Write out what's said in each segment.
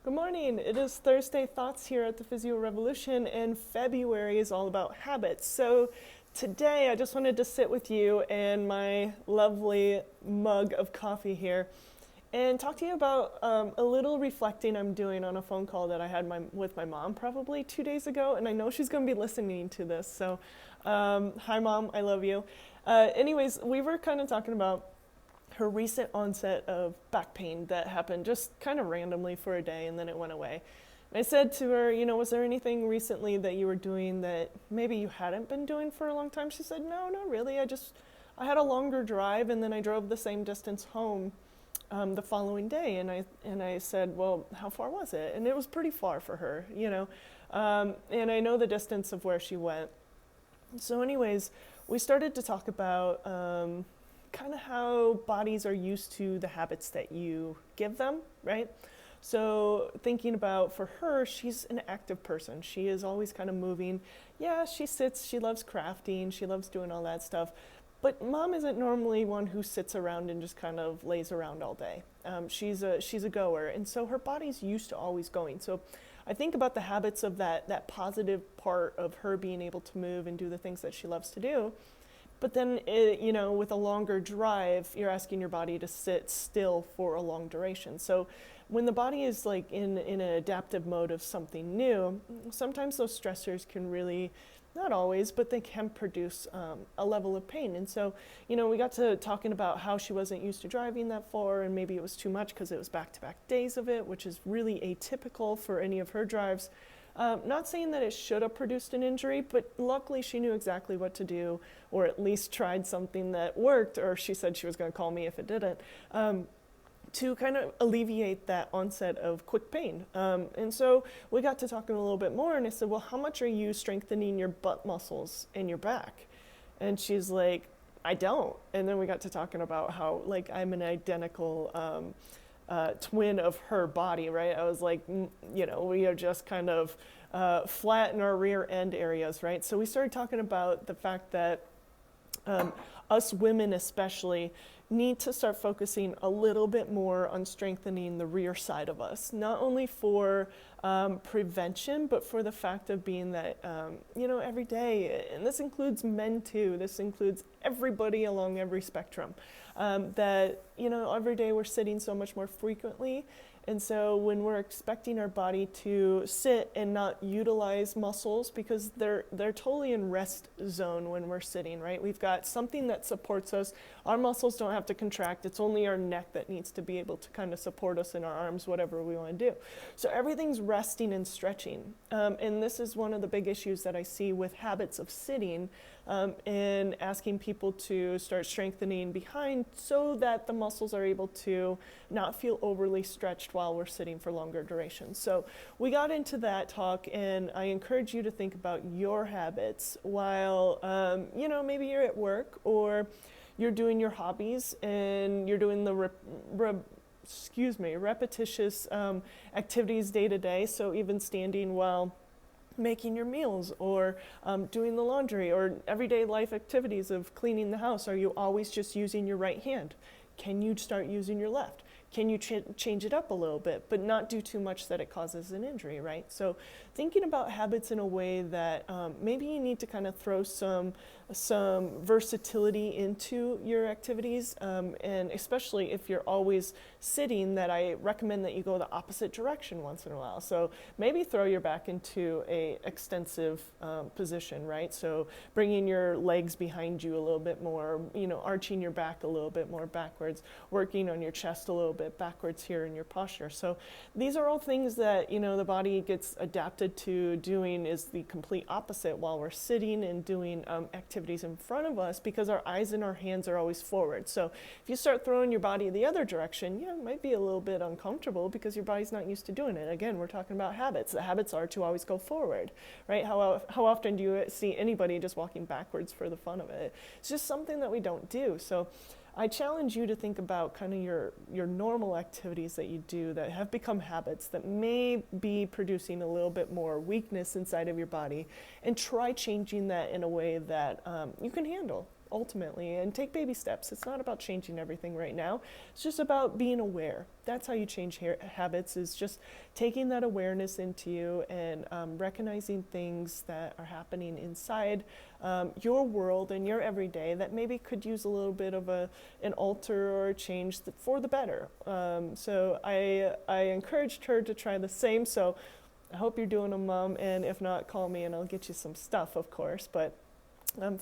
Good morning. It is Thursday Thoughts here at the Physio Revolution, and February is all about habits. So today I just wanted to sit with you and my lovely mug of coffee here and talk to you about a little reflecting I'm doing on a phone call that I had with my mom probably 2 days ago, and I know she's going to be listening to this. So, hi, Mom, I love you. Anyways, we were kind of talking about her recent onset of back pain that happened just kind of randomly for a day and then it went away. And I said to her, was there anything recently that you were doing that maybe you hadn't been doing for a long time? She said, no, not really. I had a longer drive and then I drove the same distance home the following day. And I said, well, how far was it? And it was pretty far for her. And I know the distance of where she went. So anyways, we started to talk about kind of how bodies are used to the habits that you give them, right? So thinking about, for her, she's an active person. She is always kind of moving. Yeah, she sits, she loves crafting, she loves doing all that stuff. But Mom isn't normally one who sits around and just kind of lays around all day. She's a goer, and so her body's used to always going. So I think about the habits of that positive part of her being able to move and do the things that she loves to do. But then, with a longer drive, you're asking your body to sit still for a long duration. So when the body is like in an adaptive mode of something new, sometimes those stressors can really, not always, but they can produce a level of pain. And so, we got to talking about how she wasn't used to driving that far, and maybe it was too much because it was back-to-back days of it, which is really atypical for any of her drives. Not saying that it should have produced an injury, but luckily she knew exactly what to do, or at least tried something that worked, or she said she was going to call me if it didn't, to kind of alleviate that onset of quick pain. And so we got to talking a little bit more, and I said, well, how much are you strengthening your butt muscles in your back? And she's like, I don't. And then we got to talking about how, like, I'm an identical twin of her body, right? I was like, we are just kind of flat in our rear end areas, right? So we started talking about the fact that us women especially need to start focusing a little bit more on strengthening the rear side of us, not only for prevention, but for the fact of being that, every day, and this includes men too, this includes everybody along every spectrum, that, every day we're sitting so much more frequently. And so when we're expecting our body to sit and not utilize muscles, because they're totally in rest zone when we're sitting, right? We've got something that supports us. Our muscles don't have to contract. It's only our neck that needs to be able to kind of support us in our arms, whatever we want to do. So everything's resting and stretching. And this is one of the big issues that I see with habits of sitting, and asking people to start strengthening behind so that the muscles are able to not feel overly stretched while we're sitting for longer durations. So we got into that talk, and I encourage you to think about your habits while, maybe you're at work or you're doing your hobbies and you're doing the repetitious activities day to day. So even standing while making your meals, or doing the laundry, or everyday life activities of cleaning the house. Are you always just using your right hand? Can you start using your left? Can you change it up a little bit, but not do too much that it causes an injury, right? So thinking about habits in a way that maybe you need to kind of throw some versatility into your activities, and especially if you're always sitting, that I recommend that you go the opposite direction once in a while. So maybe throw your back into a extensive position, right? So bringing your legs behind you a little bit more, arching your back a little bit more backwards, working on your chest a little bit backwards here in your posture. So these are all things that, the body gets adapted to doing is the complete opposite while we're sitting and doing activities in front of us, because our eyes and our hands are always forward. So if you start throwing your body the other direction, it might be a little bit uncomfortable because your body's not used to doing it. Again, we're talking about habits. The habits are to always go forward, right? How often do you see anybody just walking backwards for the fun of it? It's just something that we don't do. So I challenge you to think about kind of your normal activities that you do that have become habits that may be producing a little bit more weakness inside of your body, and try changing that in a way that you can handle. ultimately, and take baby steps. It's not about changing everything right now. It's just about being aware. That's how you change habits, is just taking that awareness into you and recognizing things that are happening inside your world and your everyday that maybe could use a little bit of an alter or a change for the better. So I encouraged her to try the same. So I hope you're doing them, Mom, and if not, call me and I'll get you some stuff, of course. But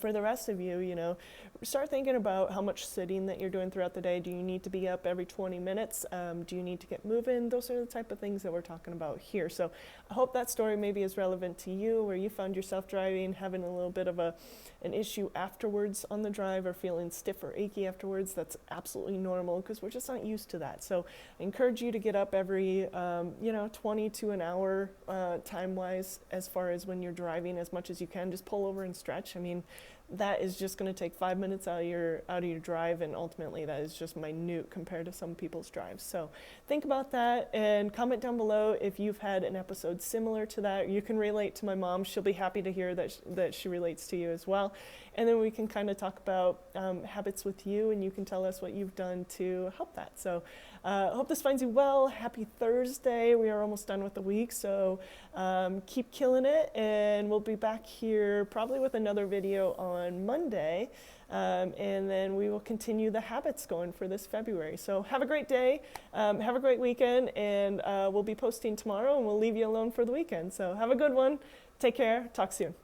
for the rest of you, start thinking about how much sitting that you're doing throughout the day. Do you need to be up every 20 minutes? Do you need to get moving? Those are the type of things that we're talking about here. So I hope that story maybe is relevant to you, where you found yourself driving, having a little bit of an issue afterwards on the drive, or feeling stiff or achy afterwards. That's absolutely normal because we're just not used to that. So I encourage you to get up every 20 to an hour time-wise, as far as when you're driving, as much as you can. Just pull over and stretch. I mean, that is just going to take 5 minutes out of your drive, and ultimately that is just minute compared to some people's drives. So think about that and comment down below if you've had an episode similar to that. You can relate to my mom. She'll be happy to hear that she relates to you as well. And then we can kind of talk about habits with you, and you can tell us what you've done to help that. So I hope this finds you well. Happy Thursday. We are almost done with the week, so keep killing it, and we'll be back here probably with another video on Monday, and then we will continue the habits going for this February. So have a great day, have a great weekend, and we'll be posting tomorrow, and we'll leave you alone for the weekend. So have a good one. Take care. Talk soon.